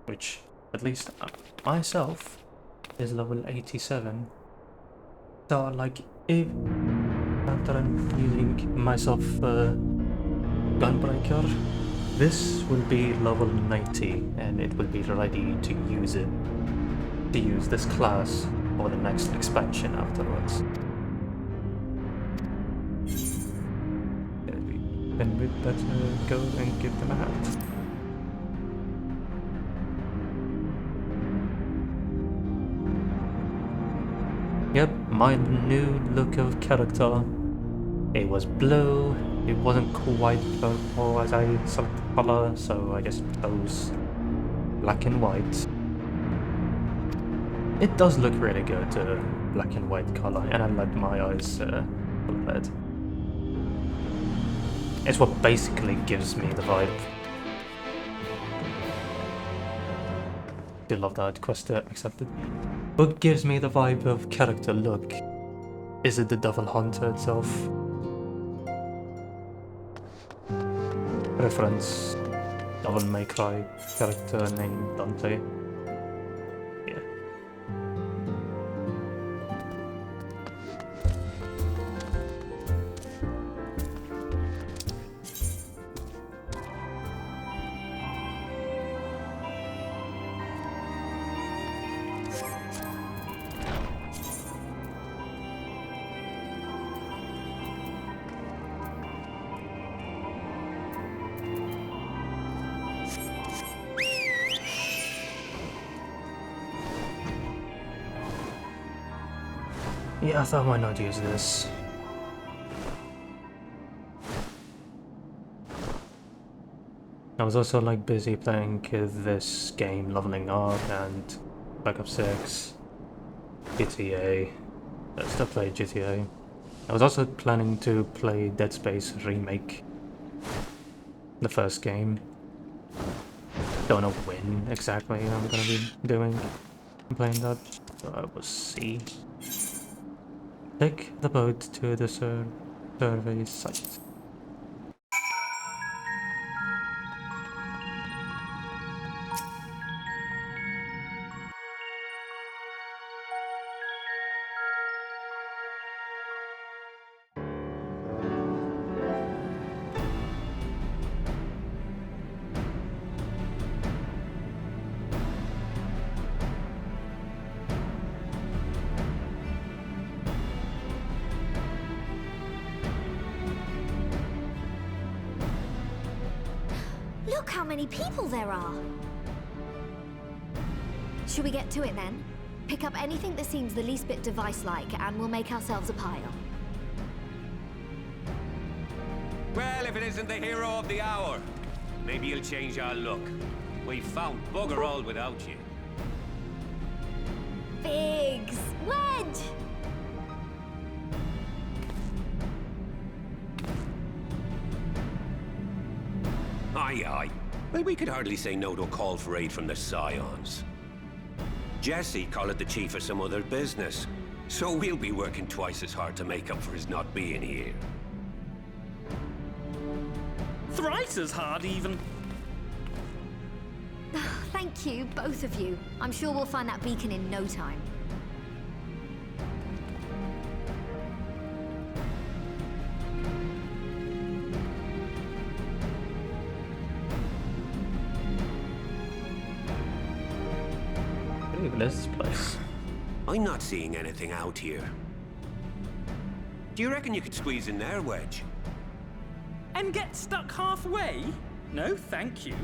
which at least myself is level 87. So like if after I'm using myself Gunbreaker, this will be level 90 and it will be ready to use this class for the next expansion afterwards. Then we better go and give them a hat. Yep, my new look of character. It was blue, it wasn't quite purple as I selected color, so I just chose black and white. It does look really good, black and white color, and I let my eyes full red. It's what basically gives me the vibe. Do love that quest accepted. What gives me the vibe of character look? Is it the Devil Hunter itself? Reference Devil May Cry character named Dante. Yeah. Yeah, I thought why not use this. I was also like busy playing this game, leveling up, and Black Ops 6, GTA. I still play GTA. I was also planning to play Dead Space Remake, the first game. Don't know when exactly I'm gonna be playing that, so I will see. Take the boat to the survey site. Look how many people there are! Should we get to it then? Pick up anything that seems the least bit device-like and we'll make ourselves a pile. Well, if it isn't the hero of the hour, maybe you'll change our look. We've found bugger all without you. Biggs! Wedge! Aye, aye. Well, we could hardly say no to a call for aid from the Scions. Jesse called it the chief of some other business, so we'll be working twice as hard to make up for his not being here. Thrice as hard, even. Thank you, both of you. I'm sure we'll find that beacon in no time. This place. I'm not seeing anything out here. Do you reckon you could squeeze in there, Wedge? And get stuck halfway? No, thank you.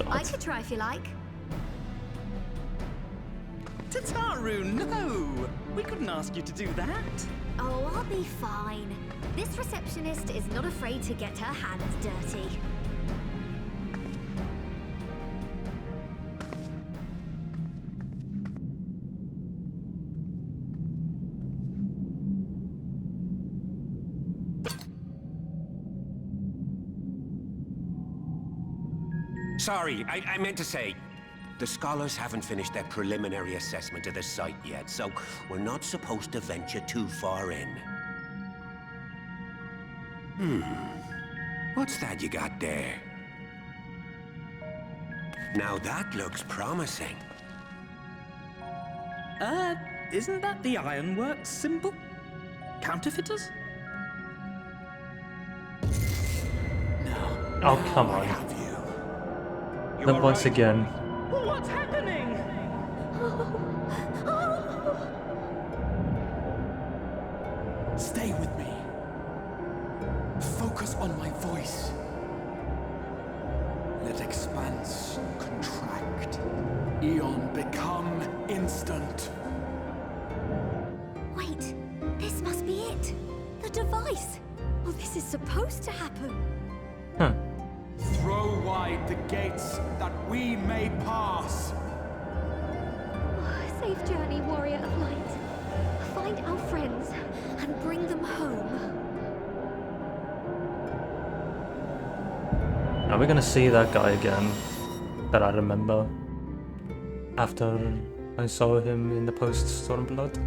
I could try if you like. Tataru, no! We couldn't ask you to do that. Oh, I'll be fine. This receptionist is not afraid to get her hands dirty. Sorry, I meant to say, the scholars haven't finished their preliminary assessment of the site yet, so we're not supposed to venture too far in. What's that you got there? Now that looks promising. Isn't that the ironworks symbol? Counterfeiters? Oh, come on. Then once again. What's happening? Stay with me. Focus on my voice. Let expanse contract. Eon become instant. Wait, this must be it. The device. Well, this is supposed to happen. Huh. Throw wide the gates that we may pass. Safe journey, warrior of light. Find our friends and bring them home. Are we gonna see that guy again that I remember after I saw him in the post-Stormblood?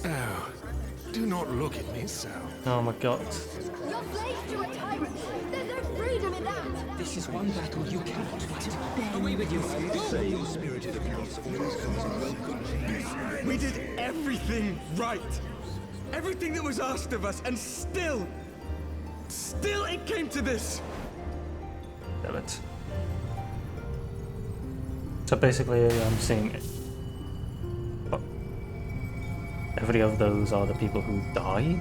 Oh, do not look at me so. Oh my god. You're slaves to a tyrant. There's no freedom in that. This is one battle you cannot win. Away with you! We did everything right! Everything that was asked of us, and still it came to this! Damn it. So basically, I'm seeing what? Every of those are the people who died?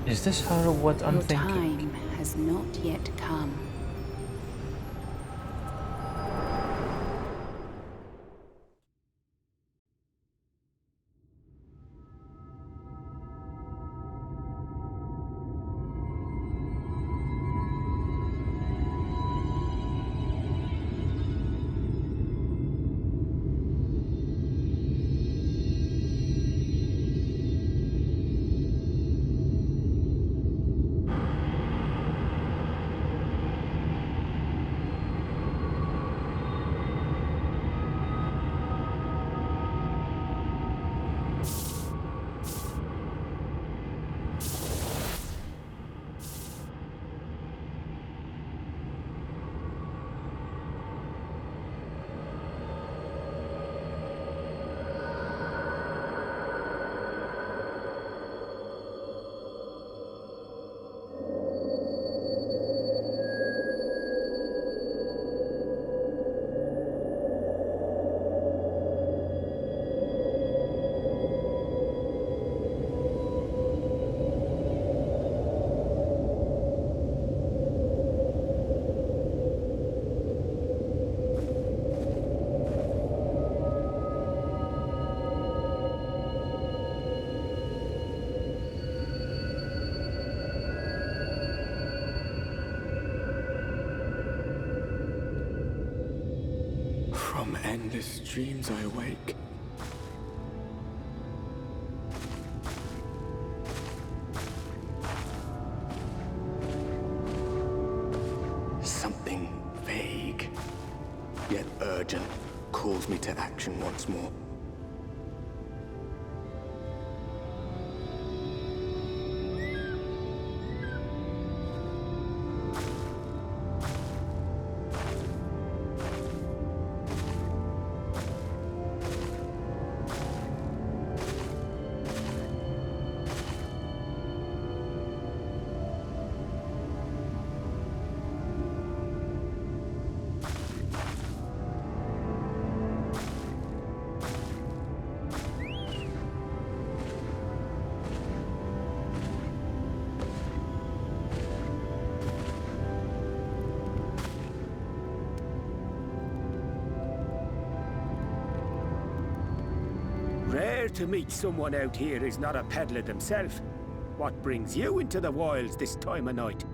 Is this her what I'm Your thinking? time has not yet come. From endless dreams I awake. Something vague, yet urgent, calls me to action once more. Rare to meet someone out here who's not a peddler themselves. What brings you into the wilds this time of night?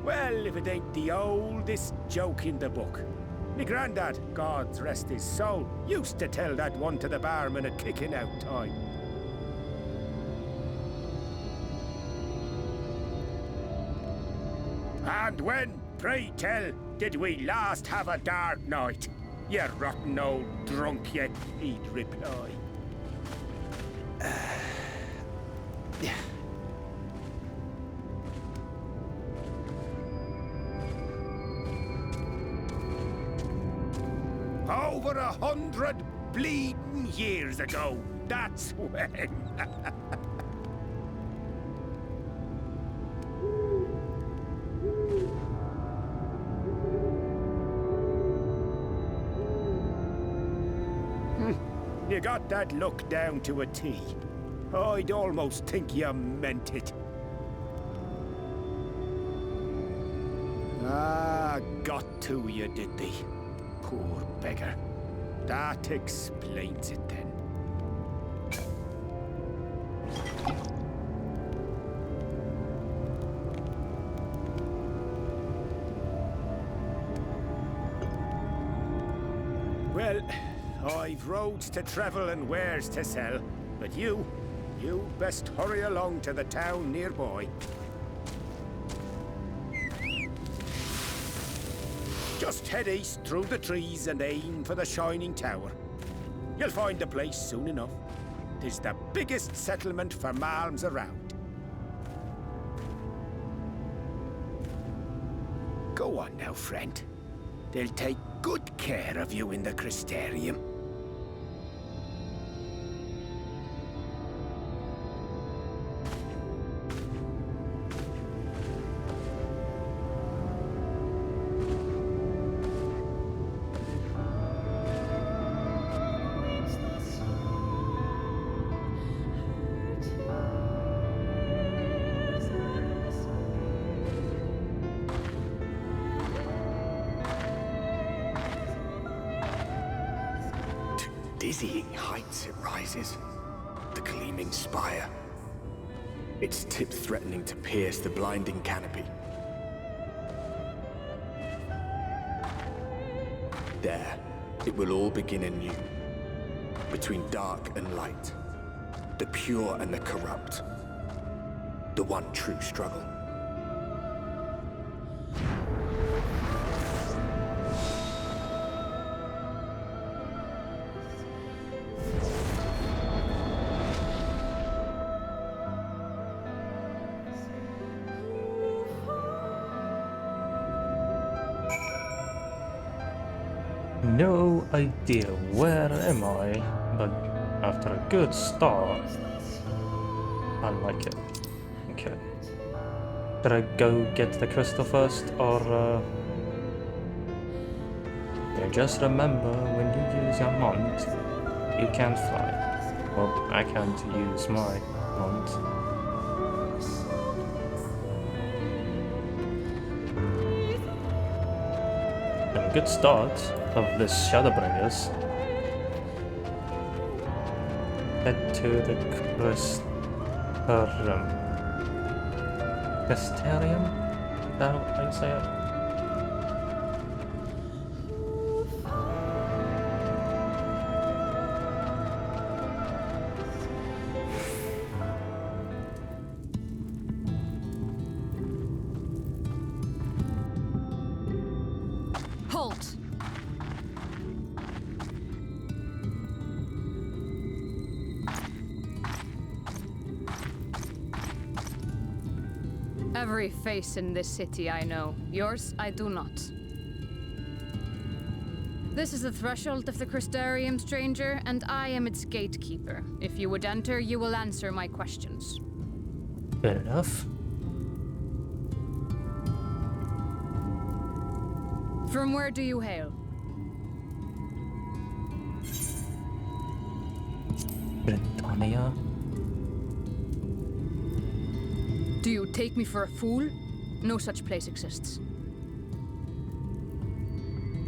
Well, if it ain't the oldest joke in the book. Me granddad, God's rest his soul, used to tell that one to the barman at kicking out time. And when, pray tell, did we last have a dark night? You rotten old drunk yet, he'd reply. Over 100 bleeding years ago, that's when. You got that look down to a T. I'd almost think you meant it. Ah, got to you, did they? Poor beggar. That explains it then. Well, I've roads to travel and wares to sell, but you best hurry along to the town nearby. Just head east through the trees and aim for the Shining Tower. You'll find the place soon enough. 'Tis the biggest settlement for malms around. Go on now, friend. They'll take good care of you in the Crystarium. Dizzying heights it rises, the gleaming spire, its tip threatening to pierce the blinding canopy. There, it will all begin anew, between dark and light, the pure and the corrupt, the one true struggle. No idea where am I, but after a good start, I like it. Okay. Should I go get the crystal first, or yeah, just remember when you use your mount, you can't fly. Well, I can't use my mount. And a good start of this Shadowbringers. Head to the Crystarium? Is that how you say it? Halt! Every face in this city I know. Yours, I do not. This is the threshold of the Crystarium, stranger, and I am its gatekeeper. If you would enter, you will answer my questions. Fair enough. From where do you hail? Narnia. Do you take me for a fool? No such place exists.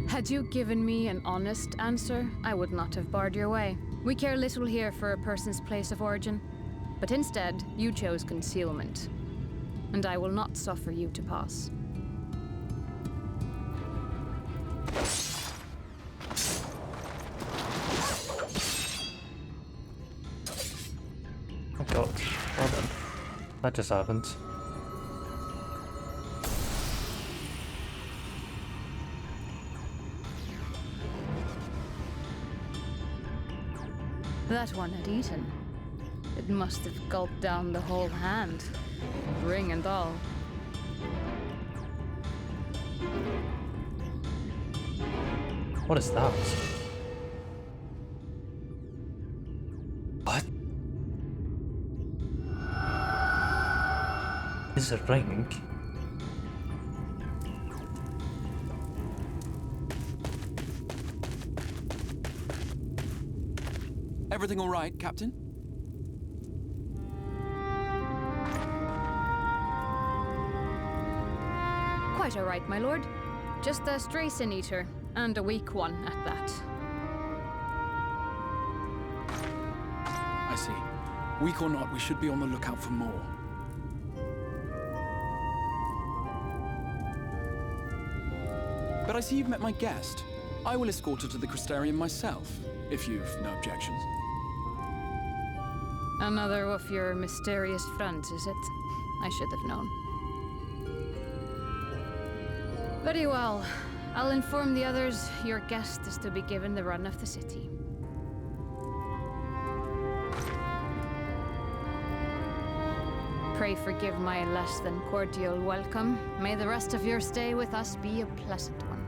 Had you given me an honest answer, I would not have barred your way. We care little here for a person's place of origin. But instead, you chose concealment. And I will not suffer you to pass. Oh god, well then. That just happened. That one had eaten. It must have gulped down the whole hand, ring and all. What is that? What? Is it a ring? Everything all right, Captain? Quite all right, my lord. Just a stray sin eater, and a weak one at that. I see. Weak or not, we should be on the lookout for more. But I see you've met my guest. I will escort her to the Crystarium myself, if you've no objections. Another of your mysterious friends, is it? I should have known. Very well. I'll inform the others your guest is to be given the run of the city. Pray forgive my less than cordial welcome. May the rest of your stay with us be a pleasant one.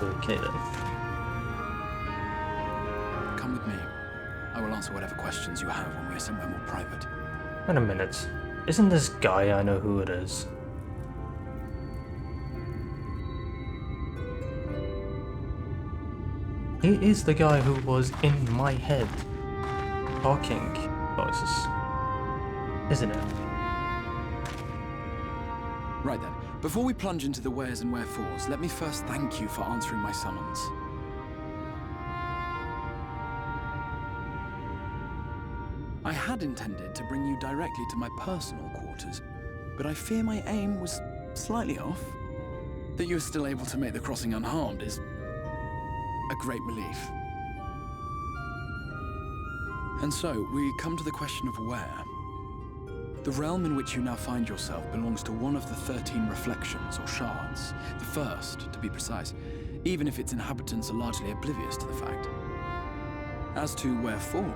Okay then. Come with me. I will answer whatever questions you have when we are somewhere more private. Wait a minute. Isn't this guy I know who it is? He is the guy who was in my head talking voices, isn't it? Right then, before we plunge into the wheres and wherefores, let me first thank you for answering my summons. I had intended to bring you directly to my personal quarters, but I fear my aim was slightly off. That you're still able to make the crossing unharmed is a great relief. And so, we come to the question of where. The realm in which you now find yourself belongs to one of the 13 reflections, or shards. The first, to be precise, even if its inhabitants are largely oblivious to the fact. As to wherefore,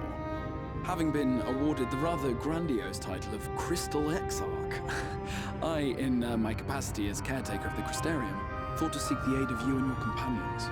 having been awarded the rather grandiose title of Crystal Exarch, I, in my capacity as caretaker of the Crystarium, thought to seek the aid of you and your companions.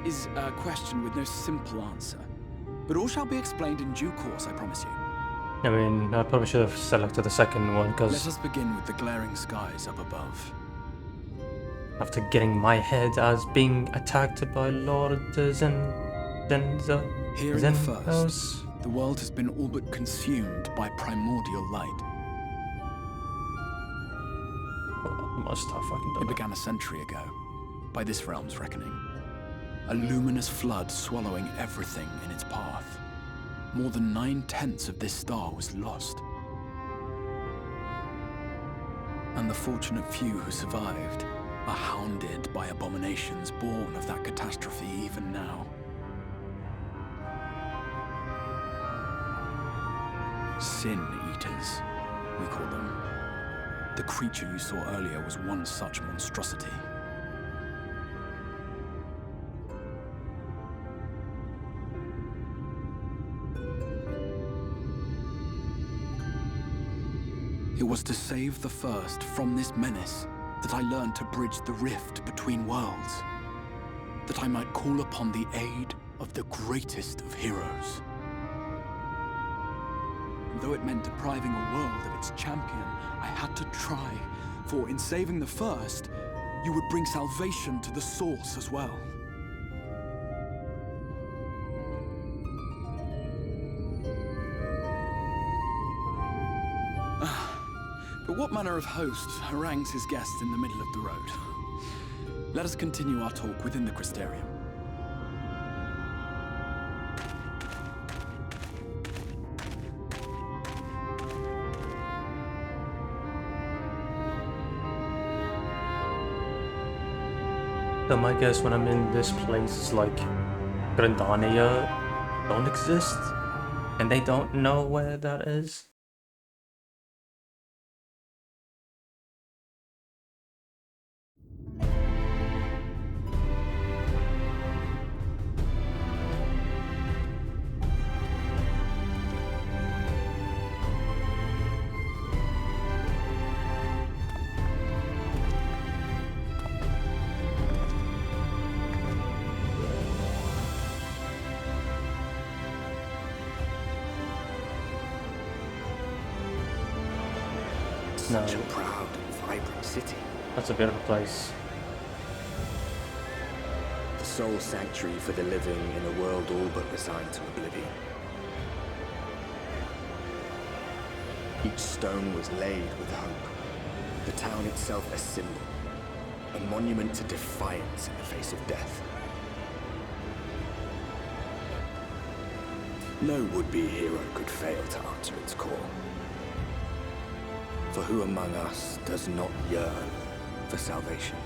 Is a question with no simple answer. But all shall be explained in due course, I promise you. I mean, I probably should have selected the second one, because let us begin with the glaring skies up above. After getting my head as being attacked by Lord Zenzo. Here in the first, the world has been all but consumed by primordial light. Well, must have fucking done it began a century ago, by this realm's reckoning. A luminous flood swallowing everything in its path. More than 9/10 of this star was lost. And the fortunate few who survived are hounded by abominations born of that catastrophe even now. Sin Eaters, we call them. The creature you saw earlier was one such monstrosity. It was to save the First from this menace that I learned to bridge the rift between worlds. That I might call upon the aid of the greatest of heroes. And though it meant depriving a world of its champion, I had to try, for in saving the First, you would bring salvation to the Source as well. But what manner of host harangues his guests in the middle of the road? Let us continue our talk within the Crystarium. So my guess when I'm in this place is like Grandania don't exist and they don't know where that is. Such a proud and vibrant city. That's a beautiful place. The sole sanctuary for the living in a world all but resigned to oblivion. Each stone was laid with hope. The town itself a symbol, a monument to defiance in the face of death. No would-be hero could fail to answer its call. For who among us does not yearn for salvation?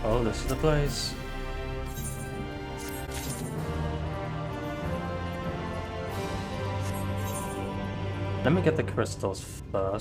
Oh, this is the place. Let me get the crystals first.